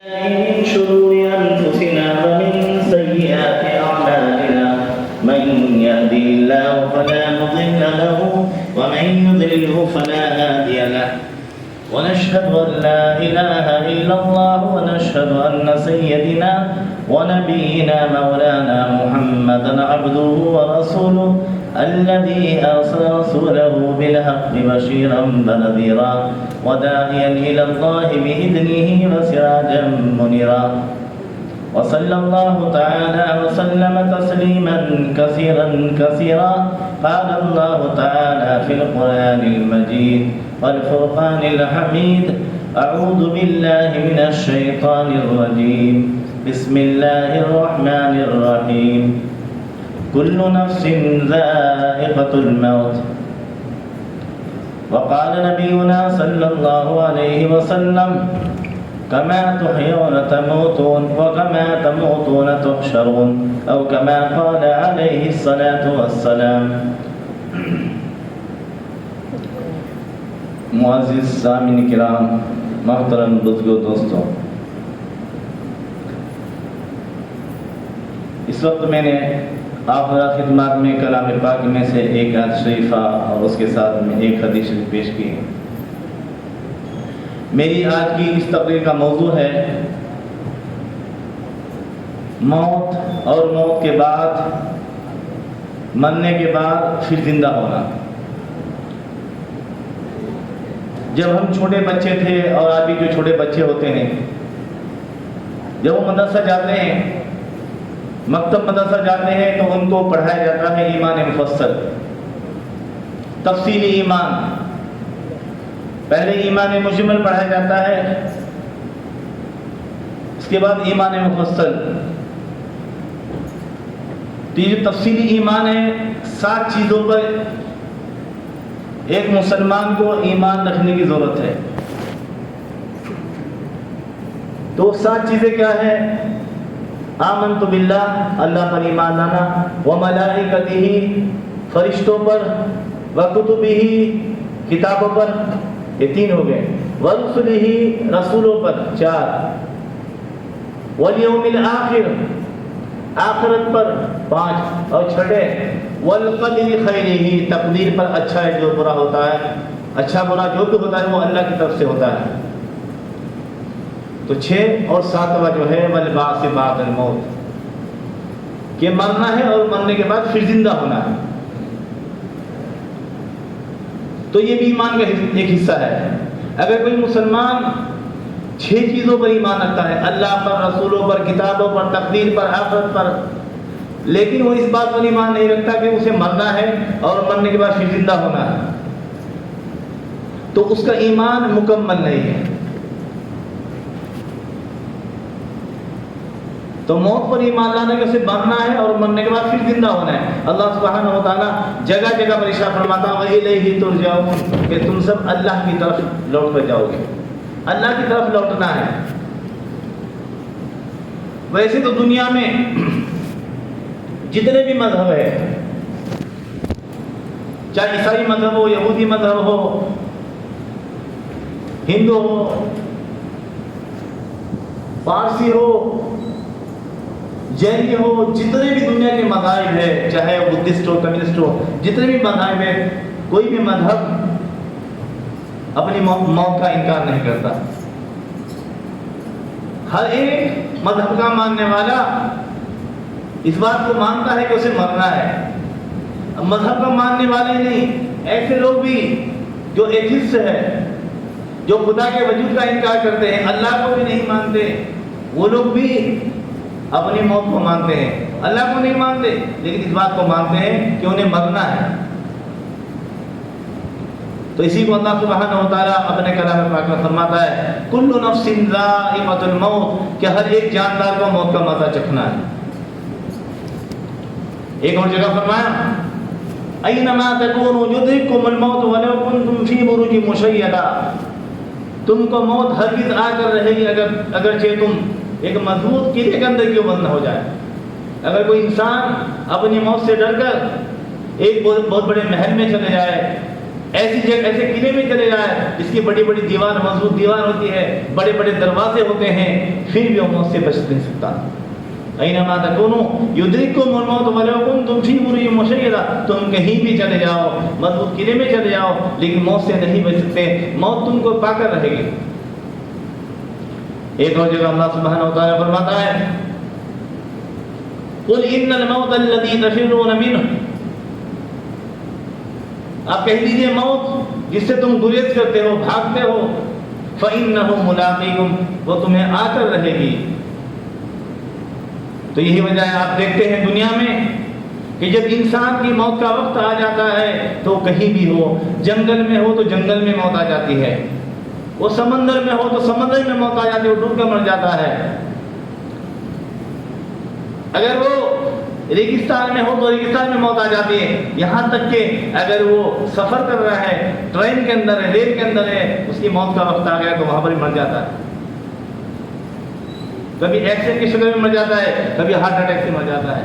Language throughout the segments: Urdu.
من شرور أنفسنا ومن سيئات أعمالنا من يهدي الله فلا مضل له ومن يضلله فلا هادي له ونشهد أن لا إله إلا الله ونشهد أن سيدنا ونبينا مولانا محمدا عبده ورسوله الذي أرسل رسوله بالحق بشيرا ونذيرا وداعيا إلى الله بإذنه وسراجا منيرا وصلى الله تعالى وسلم تسليما كثيرا قال الله تعالى في القرآن المجيد والفرقان الحميد أعوذ بالله من الشيطان الرجيم بسم الله الرحمن الرحيم كل نفس ذائقة الموت وقال نبينا صلى الله عليه وسلم كما تحيون تموتون وكما تموتون تحشرون أو كما قال عليه الصلاة والسلام. معزز سامعین کرام، محترم بزرگوں، دوستوں، اس وقت میں نے آپ خدمات میں کلام پاک میں سے ایک آیت شریفہ اور اس کے ساتھ میں ایک حدیث شریف پیش کی. میری آج کی اس تقریر کا موضوع ہے موت اور موت کے بعد، مرنے کے بعد پھر زندہ ہونا. جب ہم چھوٹے بچے تھے اور ابھی جو چھوٹے بچے ہوتے ہیں، جب وہ مدرسہ جاتے ہیں، مکتب مدرسہ جاتے ہیں، تو ان کو پڑھایا جاتا ہے ایمان مفصل، تفصیلی ایمان. پہلے ایمان مجمل پڑھایا جاتا ہے، اس کے بعد ایمان مفصل. تو یہ جو تفصیلی ایمان ہے، 7 چیزوں پر ایک مسلمان کو ایمان رکھنے کی ضرورت ہے. تو 7 چیزیں کیا ہے؟ آمنت باللہ، اللہ پر ایمان لانا، وملائکتہ، فرشتوں پر، وکتبہ، کتابوں پر، یہ 3 ہو گئے، ورسلہ، رسولوں پر 4، والیوم الآخر، آخرت پر 5، اور 6 والقدر خیرہ، تقدیر پر، اچھا ہے جو برا ہوتا ہے، اچھا برا جو بھی ہوتا ہے وہ اللہ کی طرف سے ہوتا ہے. تو 6 اور 7واں جو ہے والبعث بعد الموت، کہ مرنا ہے اور مرنے کے بعد پھر زندہ ہونا ہے. تو یہ بھی ایمان کا ایک حصہ ہے. اگر کوئی مسلمان 6 چیزوں پر ایمان رکھتا ہے، اللہ پر، رسولوں پر، کتابوں پر، تقدیر پر، آخرت پر، لیکن وہ اس بات پر ایمان نہیں رکھتا کہ اسے مرنا ہے اور مرنے کے بعد پھر زندہ ہونا ہے، تو اس کا ایمان مکمل نہیں ہے. تو موت پر ایمان لانا کہ اسے مرنا ہے اور مرنے کے بعد پھر زندہ ہونا ہے. اللہ سبحانہ و تعالیٰ جگہ جگہ پر ارشاد فرماتا ہے وَإِلَيْهِ تُرْجَعُونَ، کہ تم سب اللہ کی طرف لوٹ کر جاؤ گے، اللہ کی طرف لوٹنا ہے. ویسے تو دنیا میں جتنے بھی مذہب ہے، چاہے عیسائی مذہب ہو، یہودی مذہب ہو، ہندو ہو، پارسی ہو، جین ہو، جتنے بھی دنیا کے مذاہب ہے، چاہے بدھسٹ ہو، کمیونسٹ ہو، جتنے بھی مذاہب ہے، کوئی بھی مذہب اپنی موت کا انکار نہیں کرتا. ہر ایک مذہب کا ماننے والا اس بات کو مانتا ہے کہ اسے مرنا ہے. مذہب کا ماننے والے نہیں، ایسے لوگ بھی جو ایتھسٹ ہے، جو خدا کے وجود کا انکار کرتے ہیں، اللہ کو بھی نہیں مانتے، وہ لوگ بھی اپنی موت کو مانتے ہیں. اللہ کو نہیں مانتے لیکن اس بات کو مانتے ہیں کہ انہیں مرنا ہے. تو اسی کو اللہ سبحانہ و تعالیٰ اپنے کلام پاک میں فرماتا ہے کل نفس ذائقۃ الموت، کہ ہر ایک جاندار کو موت کا مزہ چکھنا ہے. ایک اور جگہ فرمایا اینما تکونوا یدرککم الموت ولو کنتم فی بروج مشیدہ، تم کو موت ہرگز آ کر رہے گی اگرچہ تم ایک مضبوط قلعے کے اندر کیوں بند نہ ہو جائے. اگر کوئی انسان اپنی موت سے ڈر کر ایک بہت بڑے محل میں چلے جائے ایسی جگہ ایسے قلعے میں چلے جائے جس کی بڑی بڑی دیوار مضبوط دیوار ہوتی ہے، بڑے بڑے دروازے ہوتے ہیں، پھر بھی وہ موت سے بچ نہیں سکتا۔ اینما تکونوا یدرککم الموت ولو کنتم فی بروج مشیدہ، تم کہیں بھی چلے جاؤ، مضبوط قلعے میں چلے جاؤ، لیکن موت سے نہیں بچ سکتے، موت تم کو پا کر رہے گی۔ ایک اور جگہ اللہ سبحانہ و تعالیٰ فرماتا ہے قل ان الموت الذی تفرون منہ، آپ کہہ دیجئے موت جس سے تم گریز کرتے ہو، بھاگتے ہو، فإنہ ملاقیکم، وہ تمہیں آ کر رہے گی۔ تو یہی وجہ ہے آپ دیکھتے ہیں دنیا میں کہ جب انسان کی موت کا وقت آ جاتا ہے تو کہیں بھی ہو، جنگل میں ہو تو جنگل میں موت آ جاتی ہے، وہ سمندر میں ہو تو سمندر میں موت آ جاتی ہے، وہ ڈوب کر مر جاتا ہے، اگر وہ ریگستان میں ہو تو ریگستان میں موت آ جاتی ہے، یہاں تک کہ اگر وہ سفر کر رہا ہے، ٹرین کے اندر ہے، ریل کے اندر ہے، اس کی موت کا وقت آ گیا تو وہاں پر ہی مر جاتا ہے، کبھی ایکسیڈنٹ کی شکل میں مر جاتا ہے، کبھی ہارٹ اٹیک سے مر جاتا ہے۔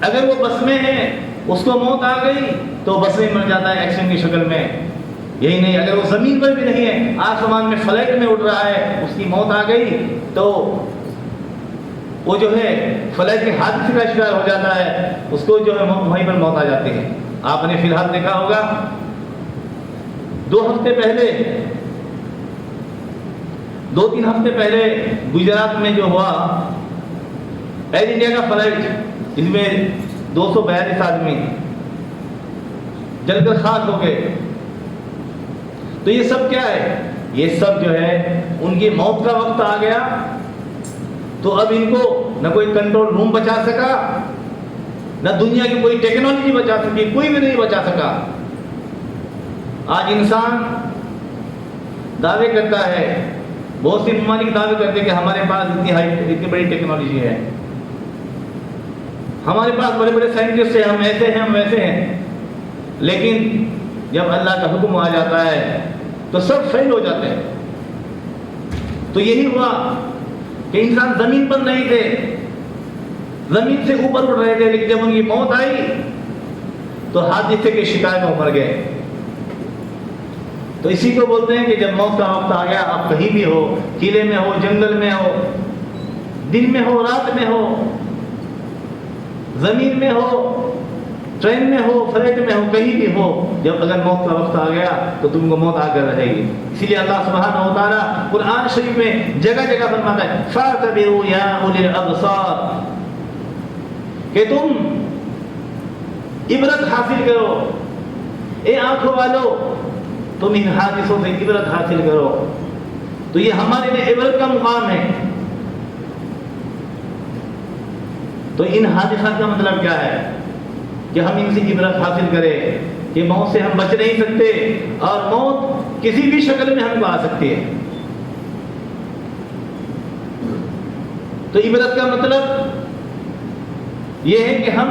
اگر وہ بس میں ہے، اس کو موت آ گئی تو بس میں مر جاتا ہے ایکسیڈنٹ کی شکل میں۔ یہی نہیں، اگر وہ زمین پر بھی نہیں ہے، آسمان میں فلائٹ میں اڑ رہا ہے، اس کی موت آ گئی تو وہ جو ہے فلائٹ کے حادثے کا شکار ہو جاتا ہے، اس کو جو ہے وہیں پر موت آ جاتی ہے۔ آپ نے فی الحال دیکھا ہوگا 2-3 ہفتے پہلے گجرات میں جو ہوا ایئر انڈیا کا فلائٹ، جس میں 242 آدمی جل کر خاک ہو گئے، تو یہ سب کیا ہے؟ یہ سب جو ہے ان کی موت کا وقت آ گیا تو اب ان کو نہ کوئی کنٹرول روم بچا سکا، نہ دنیا کی کوئی ٹیکنالوجی بچا سکی، کوئی بھی نہیں بچا سکا۔ آج انسان دعوے کرتا ہے، بہت سی ممالک دعوے کرتے ہیں کہ ہمارے پاس اتنی بڑی ٹیکنالوجی ہے، ہمارے پاس بڑے بڑے سائنٹسٹ ہیں، ہم ایسے ہیں، ہم ویسے ہیں، لیکن جب اللہ کا حکم آ جاتا ہے تو سب فیل ہو جاتے ہیں۔ تو یہی ہوا کہ انسان زمین پر نہیں تھے، زمین سے اوپر اڑ رہے تھے، لیکن جب ان کی موت آئی تو حادثے کے شکار میں مر گئے۔ تو اسی کو بولتے ہیں کہ جب موت کا وقت آ گیا، آپ کہیں بھی ہو، قلعے میں ہو، جنگل میں ہو، دن میں ہو، رات میں ہو، زمین میں ہو، ٹرین میں ہو، فلائٹ میں ہو، کہیں بھی ہو، جب اگر موت کا وقت آ گیا تو تم کو موت آ کر رہے گی۔ اسی لیے اللہ سبحانہ و تعالیٰ قرآن شریف میں جگہ جگہ فرماتا ہے فَاعْتَبِرُوا يَا أُولِي الْأَبْصَارِ، کہ تم عبرت حاصل کرو، اے آنکھوں والو، تم ان حادثوں سے عبرت حاصل کرو۔ تو یہ ہمارے لیے عبرت کا مقام ہے۔ تو ان حادثات کا مطلب کیا ہے؟ کہ ہم ان سے عبرت حاصل کریں کہ موت سے ہم بچ نہیں سکتے، اور موت کسی بھی شکل میں ہم کو آ سکتی ہے۔ تو عبرت کا مطلب یہ ہے کہ ہم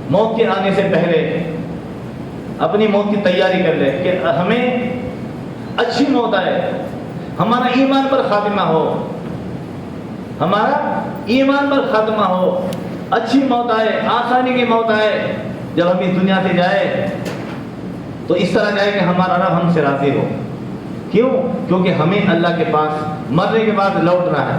موت کے آنے سے پہلے اپنی موت کی تیاری کر لیں کہ ہمیں اچھی موت آئے، ہمارا ایمان پر خاتمہ ہو، ہمارا ایمان پر خاتمہ ہو، اچھی موت آئے، آسانی کی موت آئے۔ جب ہم اس دنیا سے جائے تو اس طرح جائے کہ ہمارا رب ہم سے راضی ہو۔ کیوں؟ کیونکہ ہمیں اللہ کے پاس مرنے کے بعد لوٹنا ہے،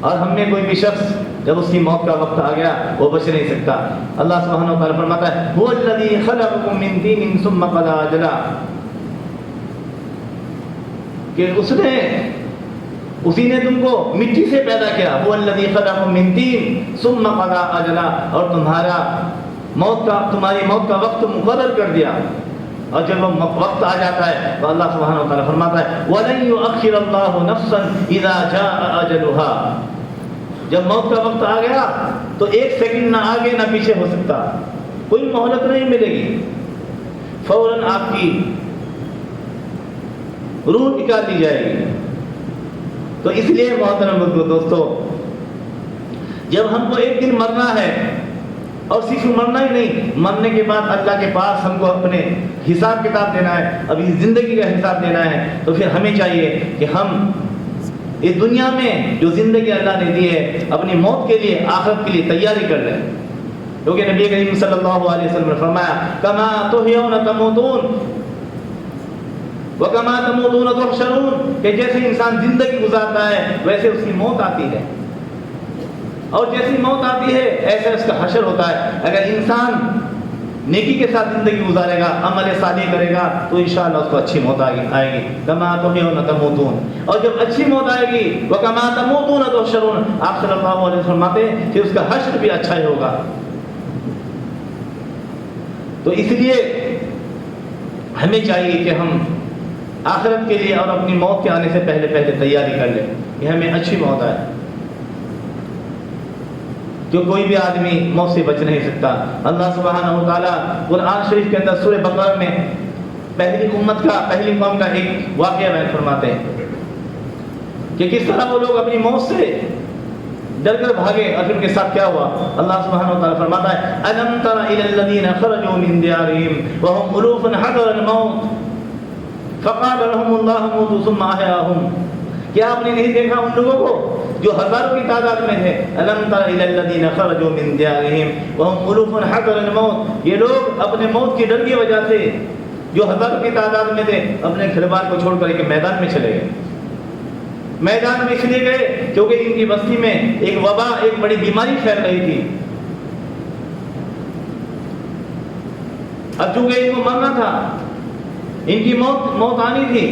اور ہم میں کوئی بھی شخص جب اس کی موت کا وقت آ گیا وہ بچ نہیں سکتا۔ اللہ سبحانہ و تعالیٰ فرماتا ہے هو الذی خلقکم من طین ثم قضى اجلا، کہ اسی نے تم کو مٹی سے پیدا کیا، هو الذی خلقکم من طین ثم قضى اجلا، اور تمہاری موت کا وقت مقرر کر دیا، اور جب وہ وقت آ جاتا ہے تو اللہ سبحانہ و تعالیٰ فرماتا ہے وَلَن يُؤَخِّرَ اللَّهُ نَفْسًا إِذَا جَاءَ أَجَلُهَا، جب موت کا وقت آ گیا تو ایک سیکنڈ نہ آگے نہ پیچھے ہو سکتا، کوئی مہلت نہیں ملے گی، فوراً آپ کی روح نکال لی جائے گی۔ تو اس لیے محترم دوستو، جب ہم کو ایک دن مرنا ہے، اور صرف مرنا ہی نہیں، مرنے کے بعد اللہ کے پاس ہم کو اپنے حساب کتاب دینا ہے، ابھی زندگی کا حساب دینا ہے، تو پھر ہمیں چاہیے کہ ہم اس دنیا میں جو زندگی اللہ نے دی ہے اپنی موت کے لیے، آخرت کے لیے تیاری کر لیں۔ کیونکہ نبی کریم صلی اللہ علیہ وسلم نے فرمایا کما تحیون تموتون وکما تموتون تحشرون، کہ جیسے انسان زندگی گزارتا ہے ویسے اس کی موت آتی ہے، اور جیسی موت آتی ہے ایسے اس کا حشر ہوتا ہے۔ اگر انسان نیکی کے ساتھ زندگی گزارے گا، عمل صالح کرے گا تو انشاءاللہ اس کو اچھی موت آئے گی۔ کما تحیون تموتون، اور جب اچھی موت آئے گی وکما تموتون تحشرون، آپ صلی اللہ علیہ وسلم فرماتے ہیں کہ اس کا حشر بھی اچھا ہی ہوگا۔ تو اس لیے ہمیں چاہیے کہ ہم آخرت کے لیے اور اپنی موت کے آنے سے پہلے تیاری کر لیں کہ ہمیں اچھی موت آئے، کہ کوئی بھی آدمی موت سے بچ نہیں سکتا۔ اللہ سبحانہ و تعالیٰ قرآن شریف کے اندر سورہ بقرہ میں پہلی قوم کا ایک واقعہ بیان فرماتے ہیں کہ کس طرح وہ لوگ اپنی موت سے ڈر کر بھاگے اور پھر ان کے ساتھ کیا ہوا۔ اللہ سبحانہ و تعالیٰ فرماتا ہے أَلَمْ تَرَ إِلَى الَّذِينَ خَرَجُوا مِنْ دِيَارِهِمْ وَهُمْ أُلُوفٌ حَذَرَ الْمَوْتِ فَقَالَ لَهُمُ اللَّهُ مُوتُوا ثُمَّ أَحْيَاهُمْ، کیا آپ نے نہیں دیکھا ان لوگوں کو جو ہزاروں کی تعداد میں تھے؟ أَلَمْ تَرَ إِلَى الَّذِينَ خَرَجُوا مِنْ دِيَارِهِمْ وَهُمْ أُلُوفٌ حَذَرَ الْمَوْتِ، یہ لوگ اپنے موت کی ڈر کی وجہ سے جو ہزاروں کی تعداد میں تھے اپنے گھر بار کو چھوڑ کر ایک میدان میں چلے گئے۔ میدان میں اس لیے گئے کیونکہ ان کی بستی میں ایک وبا، ایک بڑی بیماری پھیل رہی تھی۔ اب چونکہ ان کو مرنا تھا، ان کی موت آنی تھی،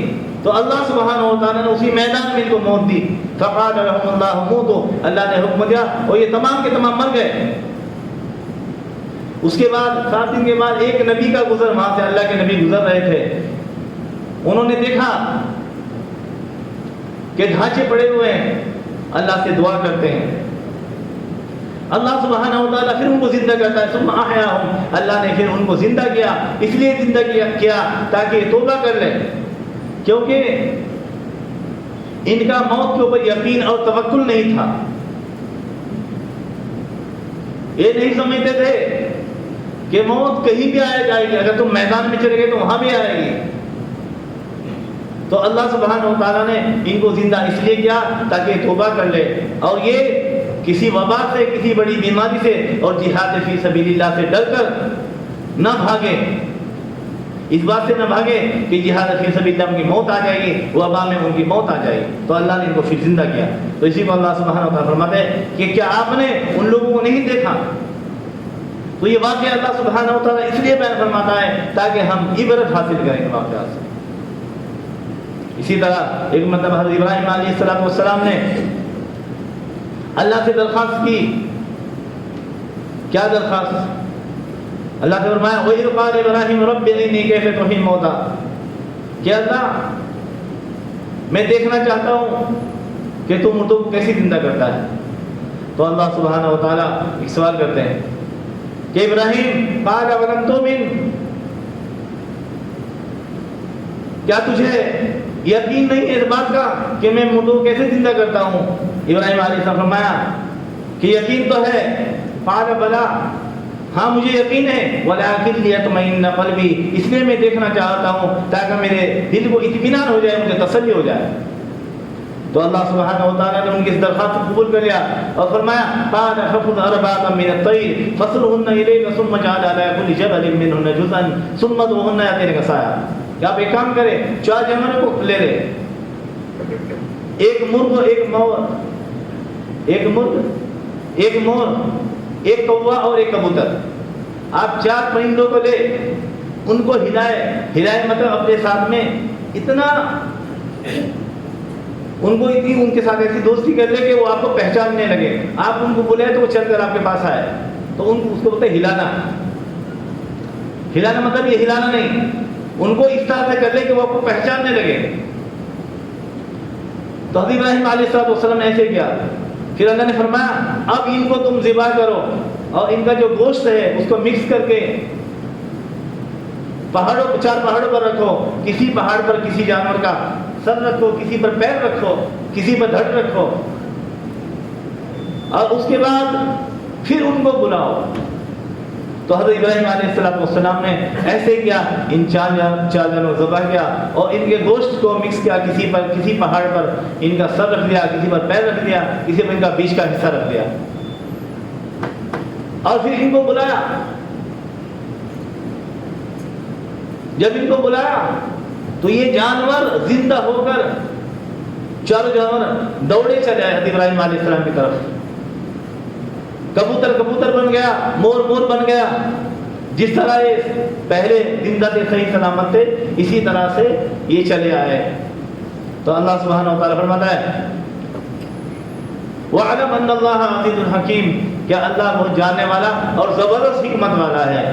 تو اللہ سبحانہ و تعالیٰ نے اسی میدان میں ان کو موت دی۔ فقال لهم اللہ موتوا، اللہ نے حکم دیا اور یہ تمام کے تمام مر گئے۔ اس کے بعد 7 دن کے بعد ایک نبی کا گزر، وہاں سے اللہ کے نبی گزر رہے تھے، انہوں نے دیکھا کہ ڈھانچے پڑے ہوئے ہیں، اللہ سے دعا کرتے ہیں، اللہ سبحانہ و تعالیٰ پھر ان کو زندہ کرتا ہے۔ ثم احیاہم، اللہ نے پھر ان کو زندہ کیا، اس لیے زندہ کیا تاکہ یہ توبہ کر لیں، کیونکہ ان کا موت کے اوپر یقین اور توکل نہیں تھا۔ یہ نہیں سمجھتے تھے کہ موت کہیں بھی آ جائے گی، اگر تم میدان میں چلے گئے تو وہاں بھی آئے گی۔ تو اللہ سبحانہ و تعالیٰ نے ان کو زندہ اس لیے کیا تاکہ توبہ کر لے، اور یہ کسی وبا سے، کسی بڑی بیماری سے اور جہاد فی سبیل اللہ سے ڈر کر نہ بھاگے، اس بات سے نہ بھاگے کہ جہاد فی سبیل اللہ ان کی موت آ جائے گی، وبا میں ان کی موت آ جائے گی۔ تو اللہ نے ان کو پھر زندہ کیا۔ تو اسی کو اللہ سبحانہ و تعالیٰ فرماتے ہیں کہ کیا آپ نے ان لوگوں کو نہیں دیکھا؟ تو یہ واقعہ اللہ سبحانہ و تعالیٰ اس لیے بیان فرماتا ہے تاکہ ہم عبرت حاصل کریں واقعات سے۔ اسی طرح ایک مرتبہ حضرت ابراہیم علیہ السلام نے اللہ سے درخواست کی، کیا درخواست؟ اللہ نے فرمایا وَإِذْ قَالَ إِبْرَاهِيمُ رَبِّ أَرِنِي كَيْفَ تُحْيِي الْمَوْتَىٰ، کہ اللہ میں دیکھنا چاہتا ہوں کہ تو مردوں کو کیسے زندہ کرتا ہے۔ تو اللہ سبحانہ و تعالیٰ ایک سوال کرتے ہیں کہ ابراہیم قَالَ وَلَمْ تُؤْمِن، کیا تجھے یقین نہیں ہے اس بات کا کہ میں مردوں کو کیسے زندہ کرتا ہوں؟ ابراہیم علیہ السلام فرمایا کہ یقین تو ہے۔ قال بلا، ہاں مجھے یقین ہے، ولکن لیطمئن قلبی، اس لیے میں دیکھنا چاہتا ہوں تاکہ میرے دل کو اطمینان ہو جائے، مجھے تسلی ہو جائے۔ تو اللہ سبحانہ و تعالیٰ نے ان کی اس درخواست کو قبول کر لیا اور فرمایا قال فخذ أربعة من الطير فصرهن إليك ثم اجعل على كل جبل منهن جزءا ثم ادعهن يأتينك سعيا، کہ آپ ایک کام کریں، 4 جانوروں کو لے لے، ایک مرغ، ایک مور، ایک کوا اور ایک کبوتر، آپ 4 پرندوں کو لے، ان کو ہلائے مطلب اپنے ساتھ میں اتنا ان کے ساتھ ایسی دوستی کر لے کہ وہ آپ کو پہچاننے لگے، آپ ان کو بلائے تو وہ چل کر آپ کے پاس آئے، تو ان کو اس کو بولتے ہیں ہلانا مطلب یہ ہلانا نہیں، ان کو اس طرح سے کر لے کہ وہ آپ کو پہچاننے لگے۔ تو حضرت ابراہیم علیہ السلام نے ایسے کیا، پھر اللہ نے فرمایا اب ان کو تم ذبح کرو اور ان کا جو گوشت ہے اس کو مکس کر کے 4 پہاڑوں پر رکھو، کسی پہاڑ پر کسی جانور کا سر رکھو، کسی پر پیر رکھو، کسی پر دھڑ رکھو، اور اس کے بعد پھر ان کو بلاؤ۔ تو حضرت ابراہیم علیہ السلام نے ایسے کیا، ان 4 جانور ذبح کیا اور ان کے گوشت کو مکس کیا، کسی پہاڑ پر ان کا سر رکھ دیا، کسی پر پیر رکھ دیا، کسی پر ان کا بیچ کا حصہ رکھ دیا۔ اور پھر ان کو بلایا. جب ان کو بلایا تو یہ جانور زندہ ہو کر چاروں جانور دوڑے چلے آئے حضرت ابراہیم علیہ السلام کی طرف. کبوتر کبوتر بن گیا, مور مور بن گیا. جس طرح یہ پہلے زندہ تھے, صحیح سلامت تھے, اسی طرح سے یہ چلے آئے. تو اللہ سبحانہ و تعالیٰ فرماتا ہے وَعَلَمْ أَنَّ اللَّهَ عَزِيزٌ حَكِيمٌ, کہ اللہ بہت جاننے والا اور زبردست حکمت والا ہے.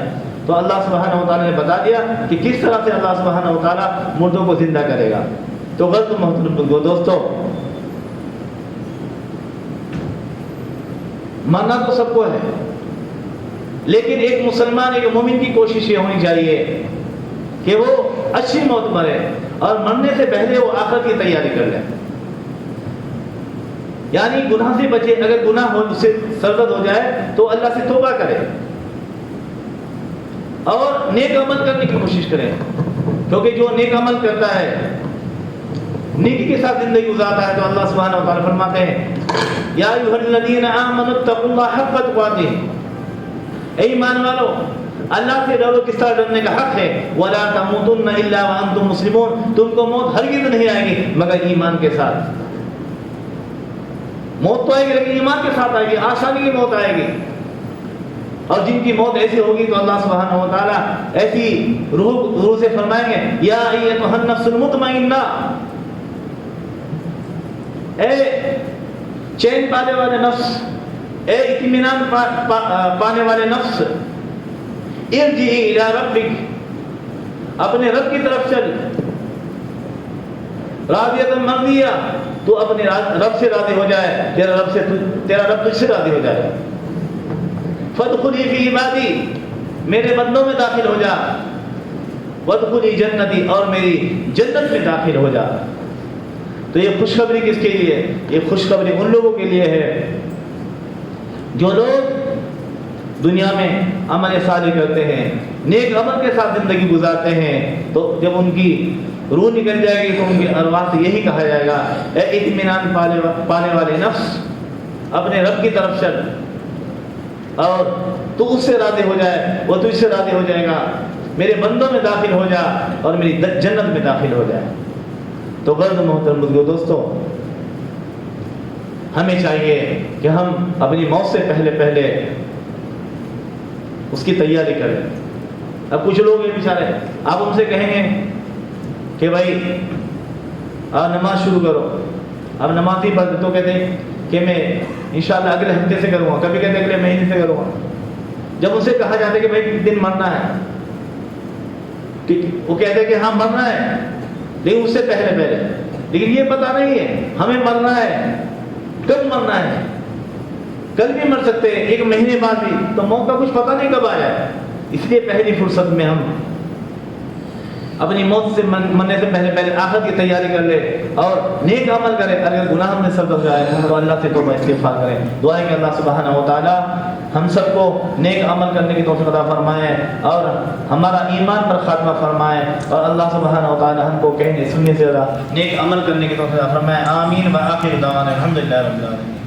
تو اللہ سبحانہ و تعالیٰ نے بتا دیا کہ کس طرح سے اللہ سبحانہ و تعالیٰ مردوں کو زندہ کرے گا. تو غلط محترم دوستو, مرنا تو سب کو ہے, لیکن ایک مسلمان, ایک مومن کی کوشش یہ ہونی چاہیے کہ وہ اچھی موت مرے اور مرنے سے پہلے وہ آخرت کی تیاری کر لے. یعنی گناہ سے بچے. اگر گناہ ہو سے سرزد ہو جائے تو اللہ سے توبہ کرے اور نیک عمل کرنے کی کوشش کرے, کیونکہ جو نیک عمل کرتا ہے, نیکی کے ساتھ زندگی گزارتا ہے, تو اللہ سبحانہ و تعالیٰ فرماتے ہیں یا ایھا الذین آمنوا اتقوا اللہ حق تقاتہ, اے ایمان والو اللہ سے ڈرو کس طرح ڈرنے کا حق ہے. ولا تموتن الا وانتم مسلمون, تم کو موت ہرگز نہیں آئے گی مگر ایمان کے ساتھ. موت تو آئے گی لیکن ایمان کے ساتھ آئے گی, آسانی کی موت آئے گی. اور جن کی موت ایسی ہوگی تو اللہ سبحانہ و تعالیٰ ایسی روح سے فرمائیں گے یا ایھا النفس المطمئنہ, اے چین پانے والے نفس, اے اطمینان پانے والے نفس, ارجعی الی ربک, اپنے رب کی طرف چل. راضیۃ مرضیہ, تو اپنے رب سے راضی ہو جائے, تیرا رب تجھ سے راضی ہو جائے. فادخلی فی عبادی, میرے بندوں میں داخل ہو جا. وادخلی جنتی, اور میری جنت میں داخل ہو جا. تو یہ خوشخبری کس کے لیے؟ یہ خوشخبری ان لوگوں کے لیے ہے جو لوگ دنیا میں عمل صالح کرتے ہیں, نیک عمل کے ساتھ زندگی گزارتے ہیں. تو جب ان کی روح نکل جائے گی تو ان کی ارواح سے یہی کہا جائے گا اے اطمینان پانے والے نفس, اپنے رب کی طرف چل اور تو اس سے راضی ہو جائے, وہ تجھ سے راضی ہو جائے گا. میرے بندوں میں داخل ہو جا اور میری جنت میں داخل ہو جائے. تو غرض محترم بزرگوں دوستوں, ہمیں چاہیے کہ ہم اپنی موت سے پہلے اس کی تیاری کریں. اب کچھ لوگ یہ بیچارے, آپ ان سے کہیں گے کہ بھائی نماز شروع کرو, اب نماز ہی پڑھتے تو کہتے ہیں کہ میں انشاءاللہ اگلے ہفتے سے کروں گا, کبھی کہتے ہیں اگلے مہینے سے کروں گا. جب ان سے کہا جاتا ہے کہ بھائی دن مرنا ہے, وہ کہتے ہیں کہ ہاں مرنا ہے, لیکن اس سے پہلے, لیکن یہ پتہ نہیں ہے ہمیں مرنا ہے, کب مرنا ہے. کل بھی مر سکتے ہیں, ایک مہینے بعد بھی, تو موت کا کچھ پتہ نہیں کب آ جائے. اس لیے پہلی فرصت میں ہم اپنی موت سے مرنے سے پہلے آخرت کی تیاری کر لے اور نیک عمل کرے. اگر گناہ ہم نے سر ہو جائے تو اللہ سے توبہ استغفار کریں. دعا ہے کہ اللہ سبحانہ و تعالی ہم سب کو نیک عمل کرنے کی توفیق عطا فرمائے اور ہمارا ایمان پر خاتمہ فرمائے, اور اللہ سبحانہ و تعالی ہم کو کہنے سننے سے نیک عمل کرنے کی توفیق عطا فرمائے. آمین. وآخر دعوانا الحمدللہ رب العالمین.